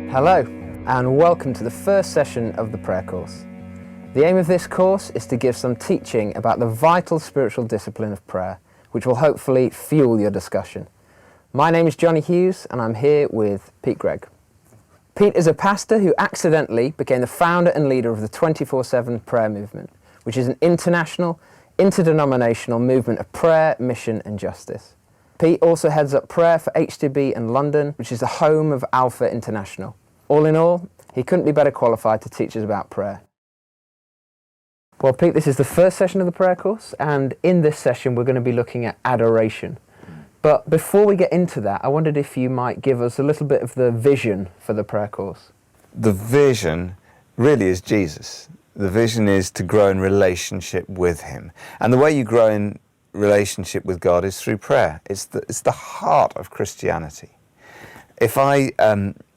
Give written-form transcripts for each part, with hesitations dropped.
Hello, and welcome to the first session of the prayer course. The aim of this course is to give some teaching about the vital spiritual discipline of prayer, which will hopefully fuel your discussion. My name is Johnny Hughes, and I'm here with Pete Gregg. Pete is a pastor who accidentally became the founder and leader of the 24/7 prayer movement, which is an international, interdenominational movement of prayer, mission and justice. Pete also heads up prayer for HTB in London, which is the home of Alpha International. All in all, he couldn't be better qualified to teach us about prayer. Well, Pete, this is the first session of the prayer course, and in this session we're going to be looking at adoration. But before we get into that, I wondered if you might give us a little bit of the vision for the prayer course. The vision really is Jesus. The vision is to grow in relationship with him. And the way you grow in relationship with God is through prayer. It's the heart of Christianity. If I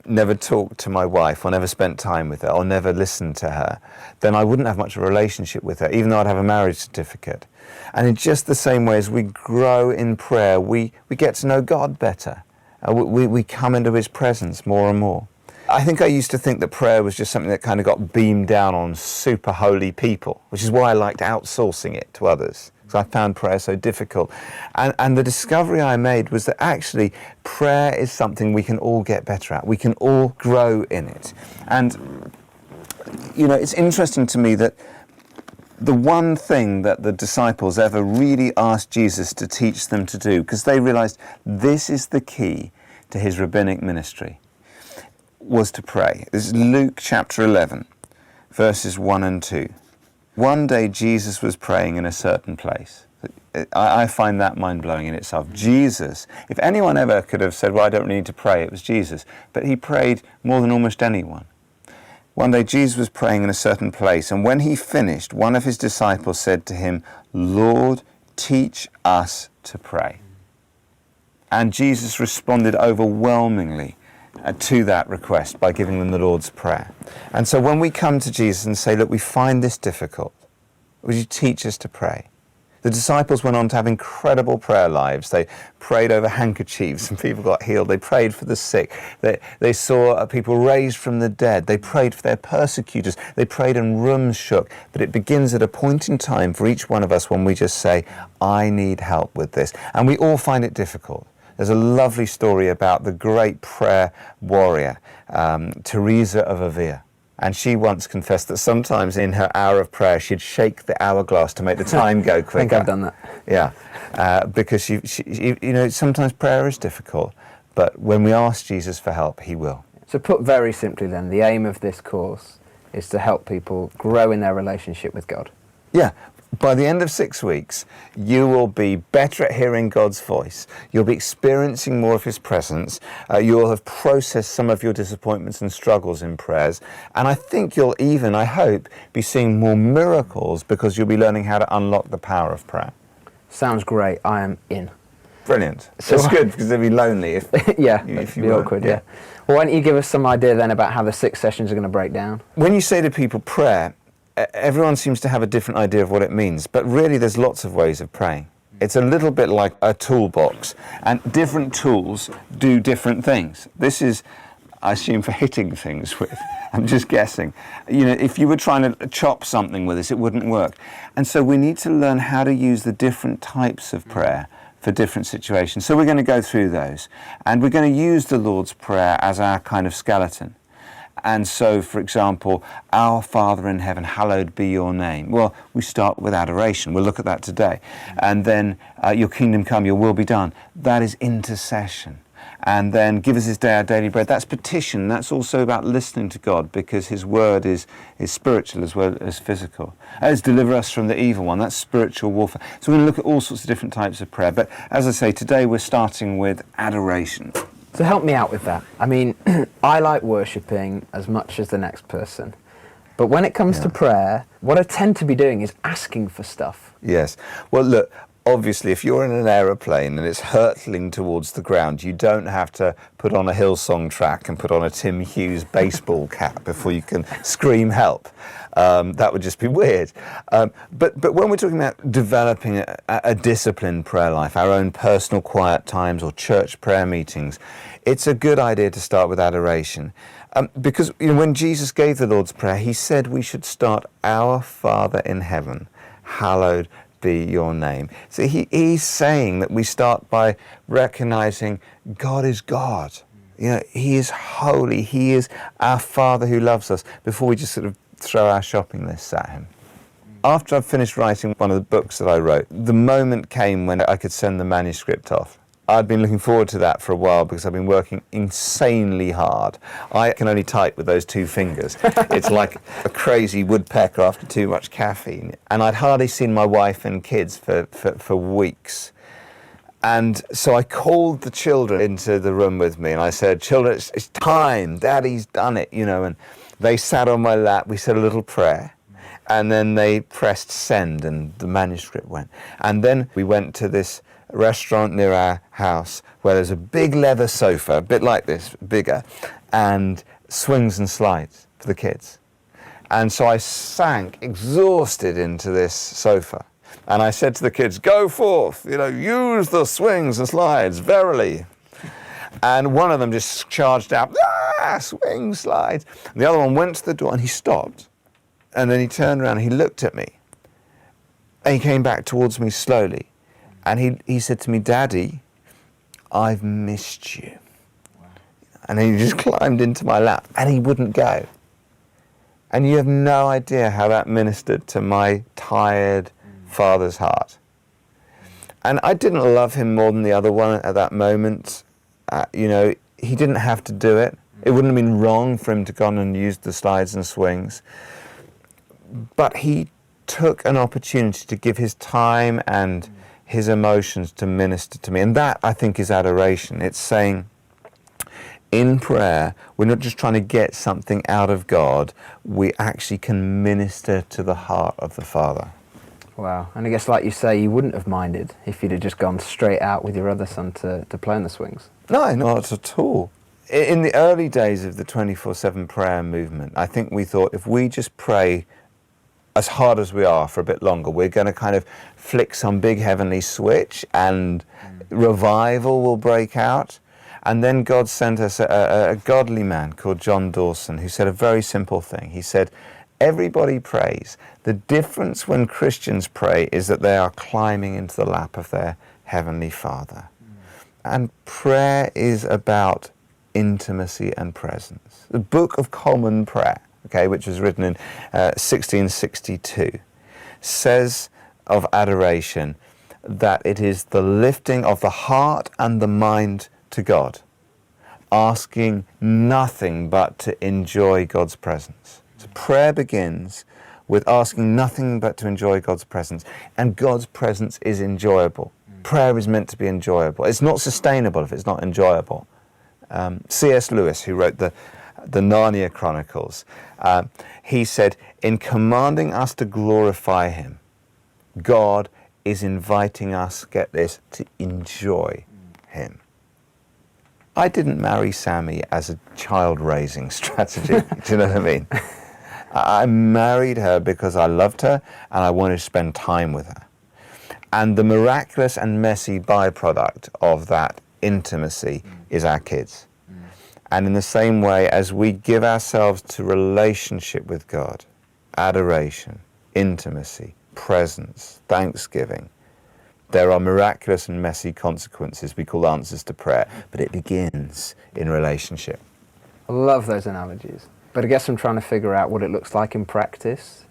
never talked to my wife, or never spent time with her, or never listened to her, then I wouldn't have much of a relationship with her, even though I'd have a marriage certificate. And in just the same way as we grow in prayer, we get to know God better. We come into his presence more and more. I think I used to think that prayer was just something that kind of got beamed down on super holy people, which is why I liked outsourcing it to others, because I found prayer so difficult. And the discovery I made was that actually prayer is something we can all get better at. We can all grow in it. And, you know, it's interesting to me that the one thing that the disciples ever really asked Jesus to teach them to do, because they realized this is the key to his rabbinic ministry, was to pray. This is Luke chapter 11, verses 1 and 2. One day Jesus was praying in a certain place. I find that mind-blowing in itself. Jesus, if anyone ever could have said, well, I don't really need to pray, it was Jesus. But he prayed more than almost anyone. One day Jesus was praying in a certain place, and when he finished, one of his disciples said to him, Lord, teach us to pray. And Jesus responded overwhelmingly to that request by giving them the Lord's Prayer. And so when we come to Jesus and say, look, we find this difficult, would you teach us to pray? The disciples went on to have incredible prayer lives. They prayed over handkerchiefs and people got healed. They prayed for the sick. They saw people raised from the dead. They prayed for their persecutors. They prayed and rooms shook. But it begins at a point in time for each one of us when we just say, I need help with this. And we all find it difficult. There's a lovely story about the great prayer warrior, Teresa of Avila. And she once confessed that sometimes in her hour of prayer, she'd shake the hourglass to make the time go quicker. I think I've done that. Yeah, because she, you know, sometimes prayer is difficult, but when we ask Jesus for help, he will. So put very simply then, the aim of this course is to help people grow in their relationship with God. Yeah. By the end of 6 weeks, you will be better at hearing God's voice. You'll be experiencing more of his presence. You will have processed some of your disappointments and struggles in prayers. And I think you'll even, I hope, be seeing more miracles because you'll be learning how to unlock the power of prayer. Sounds great. I am in. Brilliant. So it's good because it'd be lonely if yeah, if you be weren't. awkward, yeah. Well, why don't you give us some idea then about how the 6 sessions are going to break down? When you say to people prayer, everyone seems to have a different idea of what it means, but really there's lots of ways of praying. It's a little bit like a toolbox, and different tools do different things. This is, I assume, for hitting things with. I'm just guessing. You know, if you were trying to chop something with this, it wouldn't work. And so we need to learn how to use the different types of prayer for different situations. So we're going to go through those, and we're going to use the Lord's Prayer as our kind of skeleton. And so, for example, our Father in heaven, hallowed be your name. Well, we start with adoration. We'll look at that today. And then, your kingdom come, your will be done. That is intercession. And then, give us this day our daily bread. That's petition. That's also about listening to God, because his word is spiritual as well as physical. As deliver us from the evil one. That's spiritual warfare. So we're going to look at all sorts of different types of prayer. But as I say, today we're starting with adoration. So help me out with that. I mean, I like worshipping as much as the next person. But when it comes to prayer, what I tend to be doing is asking for stuff. Yes. Well, look, obviously, if you're in an aeroplane and it's hurtling towards the ground, you don't have to put on a Hillsong track and put on a Tim Hughes baseball cap before you can scream help. That would just be weird. But when we're talking about developing a disciplined prayer life, our own personal quiet times or church prayer meetings, it's a good idea to start with adoration. Because when Jesus gave the Lord's Prayer, he said we should start, Our Father in heaven, hallowed be your name. So he's saying that we start by recognizing God is God. He is holy. He is our Father who loves us, before we just sort of throw our shopping lists at him. After I'd finished writing one of the books that I wrote, the moment came when I could send the manuscript off. I'd been looking forward to that for a while because I've been working insanely hard. I can only type with those two fingers. It's like a crazy woodpecker after too much caffeine. And I'd hardly seen my wife and kids for weeks. And so I called the children into the room with me and I said, children, it's time, Daddy's done it, and they sat on my lap, we said a little prayer. And then they pressed send and the manuscript went. And then we went to this restaurant near our house where there's a big leather sofa, a bit like this, bigger, and swings and slides for the kids. And so I sank exhausted into this sofa. And I said to the kids, go forth, use the swings and slides, verily. And one of them just charged out, swing, slides. And the other one went to the door and he stopped. And then he turned around and he looked at me. And he came back towards me slowly. And he said to me, Daddy, I've missed you. Wow. And he just climbed into my lap and he wouldn't go. And you have no idea how that ministered to my tired father's heart. And I didn't love him more than the other one at that moment. He didn't have to do it. It wouldn't have been wrong for him to go on and use the slides and swings. But he took an opportunity to give his time and his emotions to minister to me. And that, I think, is adoration. It's saying, in prayer, we're not just trying to get something out of God, we actually can minister to the heart of the Father. Wow. And I guess, like you say, you wouldn't have minded if you'd have just gone straight out with your other son to play on the swings. No, not at all. In the early days of the 24/7 prayer movement, I think we thought if we just pray as hard as we are for a bit longer, we're going to kind of flick some big heavenly switch and revival will break out. And then God sent us a godly man called John Dawson who said a very simple thing. He said, everybody prays. The difference when Christians pray is that they are climbing into the lap of their heavenly Father. And prayer is about intimacy and presence. The Book of Common Prayer, which was written in 1662, says of adoration that it is the lifting of the heart and the mind to God, asking nothing but to enjoy God's presence. So prayer begins with asking nothing but to enjoy God's presence, and God's presence is enjoyable. Prayer is meant to be enjoyable. It's not sustainable if it's not enjoyable. C.S. Lewis, who wrote the Narnia Chronicles, he said, in commanding us to glorify him, God is inviting us, get this, to enjoy him. I didn't marry Sammy as a child-raising strategy. Do you know what I mean? I married her because I loved her and I wanted to spend time with her. And the miraculous and messy byproduct of that intimacy is our kids. And in the same way, as we give ourselves to relationship with God, adoration, intimacy, presence, thanksgiving, there are miraculous and messy consequences we call answers to prayer, but it begins in relationship. I love those analogies. But I guess I'm trying to figure out what it looks like in practice.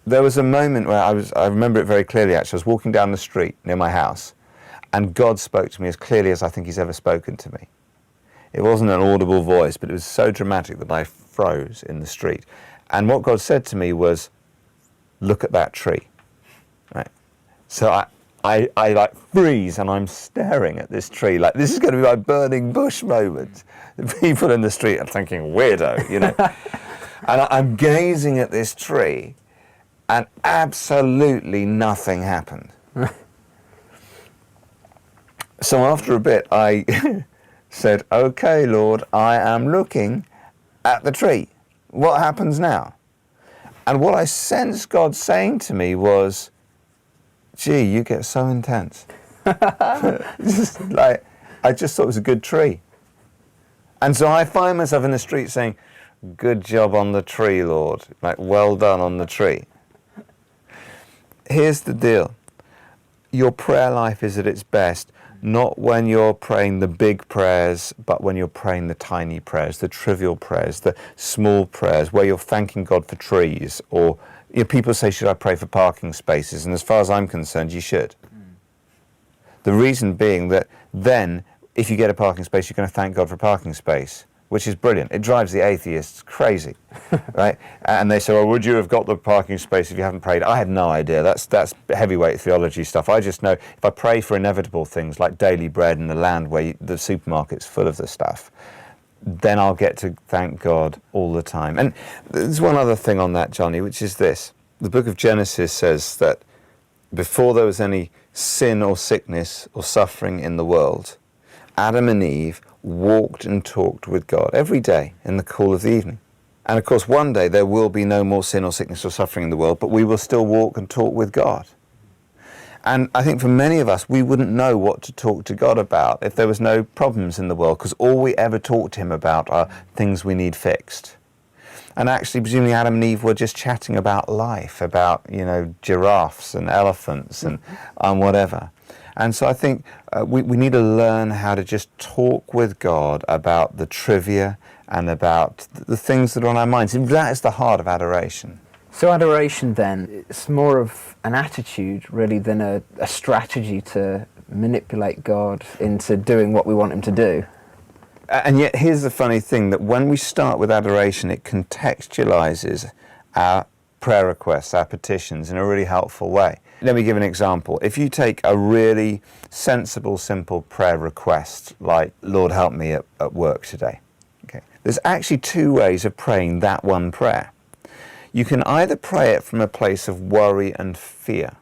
There was a moment where I remember it very clearly actually. I was walking down the street near my house and God spoke to me as clearly as I think he's ever spoken to me. It wasn't an audible voice, but it was so dramatic that I froze in the street. And what God said to me was, look at that tree. Right? So I like freeze and I'm staring at this tree like this is going to be my burning bush moment. The people in the street are thinking, weirdo, And I'm gazing at this tree and absolutely nothing happened. So after a bit I said, okay, Lord, I am looking at the tree. What happens now? And what I sensed God saying to me was, gee, you get so intense. Just like, I just thought it was a good tree. And so I find myself in the street saying, good job on the tree, Lord. Like, well done on the tree. Here's the deal. Your prayer life is at its best, not when you're praying the big prayers, but when you're praying the tiny prayers, the trivial prayers, the small prayers, where you're thanking God for trees. Or people say, should I pray for parking spaces? And as far as I'm concerned, you should. The reason being that then, if you get a parking space, you're going to thank God for a parking space, which is brilliant. It drives the atheists crazy, right? And they say, well, would you have got the parking space if you haven't prayed? I have no idea. That's heavyweight theology stuff. I just know if I pray for inevitable things like daily bread in the land where the supermarket's full of the stuff, then I'll get to thank God all the time. And there's one other thing on that, Johnny, which is this. The book of Genesis says that before there was any sin or sickness or suffering in the world, Adam and Eve walked and talked with God every day in the cool of the evening. And of course, one day there will be no more sin or sickness or suffering in the world, but we will still walk and talk with God. And I think for many of us, we wouldn't know what to talk to God about if there was no problems in the world, because all we ever talk to him about are things we need fixed. And actually, presumably Adam and Eve were just chatting about life, about, giraffes and elephants and whatever. And so I think we need to learn how to just talk with God about the trivia and about the things that are on our minds. And that is the heart of adoration. So adoration then, it's more of an attitude really than a strategy to manipulate God into doing what we want him to do. And yet here's the funny thing, that when we start with adoration, it contextualizes our prayer requests, our petitions in a really helpful way. Let me give an example. If you take a really sensible, simple prayer request, like, Lord, help me at work today. Okay. There's actually two ways of praying that one prayer. You can either pray it from a place of worry and fear,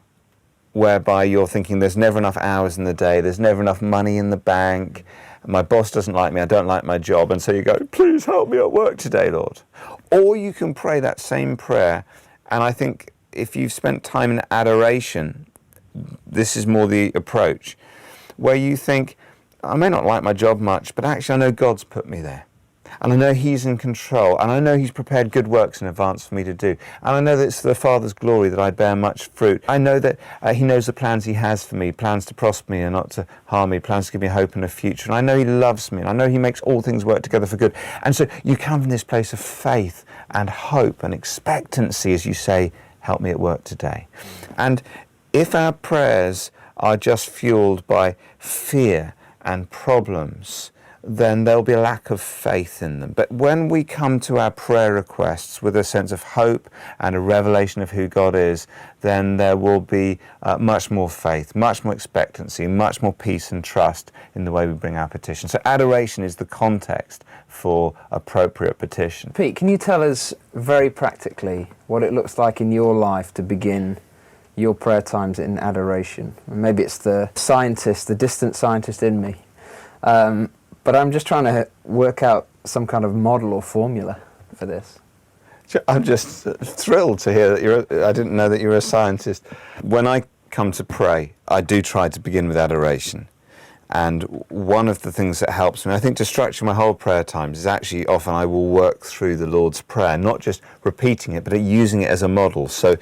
whereby you're thinking there's never enough hours in the day, there's never enough money in the bank, my boss doesn't like me, I don't like my job, and so you go, please help me at work today, Lord. Or you can pray that same prayer, and I think if you've spent time in adoration, this is more the approach, where you think, I may not like my job much, but actually I know God's put me there. And I know he's in control, and I know he's prepared good works in advance for me to do. And I know that it's for the Father's glory that I bear much fruit. I know that he knows the plans he has for me, plans to prosper me and not to harm me, plans to give me hope in a future. And I know he loves me, and I know he makes all things work together for good. And so you come from this place of faith and hope and expectancy as you say, help me at work today. And if our prayers are just fueled by fear and problems, then there'll be a lack of faith in them. But when we come to our prayer requests with a sense of hope and a revelation of who God is, then there will be much more faith, much more expectancy, much more peace and trust in the way we bring our petition. So adoration is the context for appropriate petition. Pete, can you tell us very practically what it looks like in your life to begin your prayer times in adoration? Maybe it's the scientist, the distant scientist in me. But I'm just trying to work out some kind of model or formula for this. I'm just thrilled to hear that I didn't know that you were a scientist. When I come to pray, I do try to begin with adoration. And one of the things that helps me, I think, to structure my whole prayer times is actually often I will work through the Lord's Prayer, not just repeating it, but using it as a model. So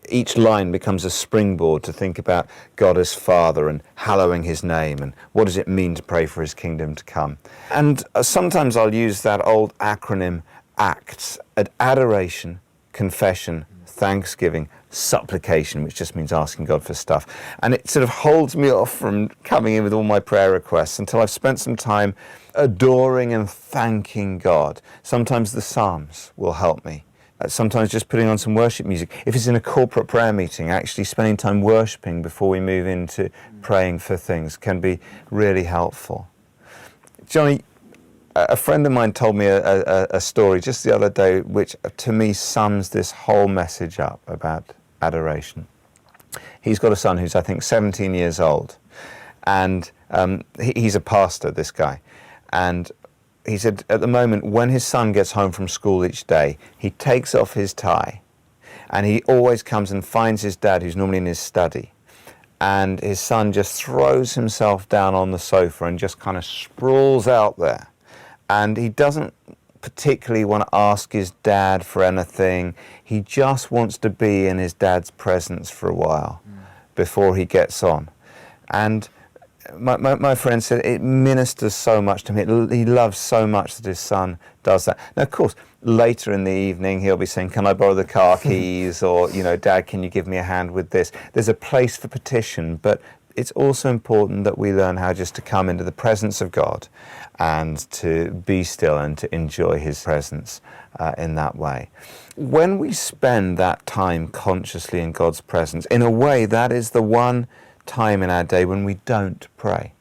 each line becomes a springboard to think about God as Father and hallowing his name and what does it mean to pray for his kingdom to come. And sometimes I'll use that old acronym ACTS, adoration, confession, thanksgiving, supplication, which just means asking God for stuff. And it sort of holds me off from coming in with all my prayer requests until I've spent some time adoring and thanking God. Sometimes the Psalms will help me. Sometimes just putting on some worship music. If it's in a corporate prayer meeting, actually spending time worshipping before we move into praying for things can be really helpful. Johnny, a friend of mine told me a story just the other day which to me sums this whole message up about adoration. He's got a son who's I think 17 years old, and he's a pastor, this guy, and he said at the moment when his son gets home from school each day, he takes off his tie and he always comes and finds his dad, who's normally in his study, and his son just throws himself down on the sofa and just kind of sprawls out there. And he doesn't particularly want to ask his dad for anything. He just wants to be in his dad's presence for a while before he gets on. And my friend said it ministers so much to him. He loves so much that his son does that. Now, of course, later in the evening, he'll be saying, can I borrow the car keys? Or, Dad, can you give me a hand with this? There's a place for petition, but it's also important that we learn how just to come into the presence of God and to be still and to enjoy his presence in that way. When we spend that time consciously in God's presence, in a way, that is the one time in our day when we don't pray.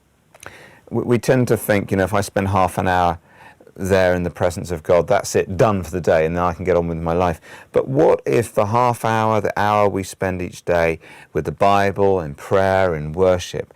We tend to think, if I spend half an hour there in the presence of God, that's it, done for the day, and then I can get on with my life. But what if the half hour, the hour we spend each day with the Bible, in prayer, in worship,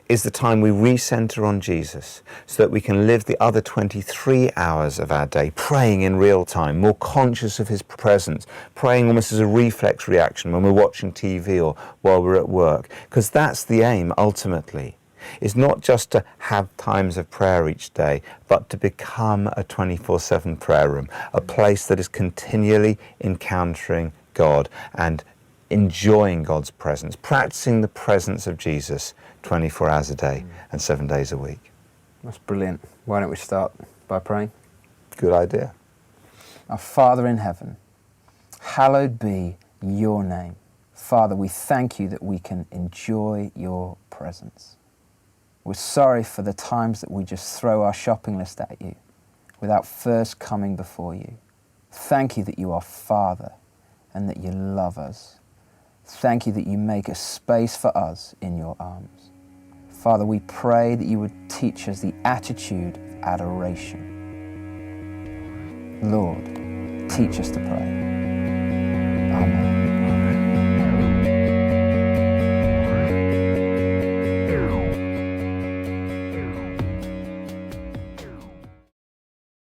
is the time we recenter on Jesus, so that we can live the other 23 hours of our day praying in real time, more conscious of his presence, praying almost as a reflex reaction when we're watching TV or while we're at work. Because that's the aim, ultimately. It's not just to have times of prayer each day, but to become a 24/7 prayer room, a place that is continually encountering God and enjoying God's presence, practicing the presence of Jesus 24 hours a day and 7 days a week. That's brilliant. Why don't we start by praying? Good idea. Our Father in heaven, hallowed be your name. Father, we thank you that we can enjoy your presence. We're sorry for the times that we just throw our shopping list at you without first coming before you. Thank you that you are Father and that you love us. Thank you that you make a space for us in your arms. Father, we pray that you would teach us the attitude of adoration. Lord, teach us to pray.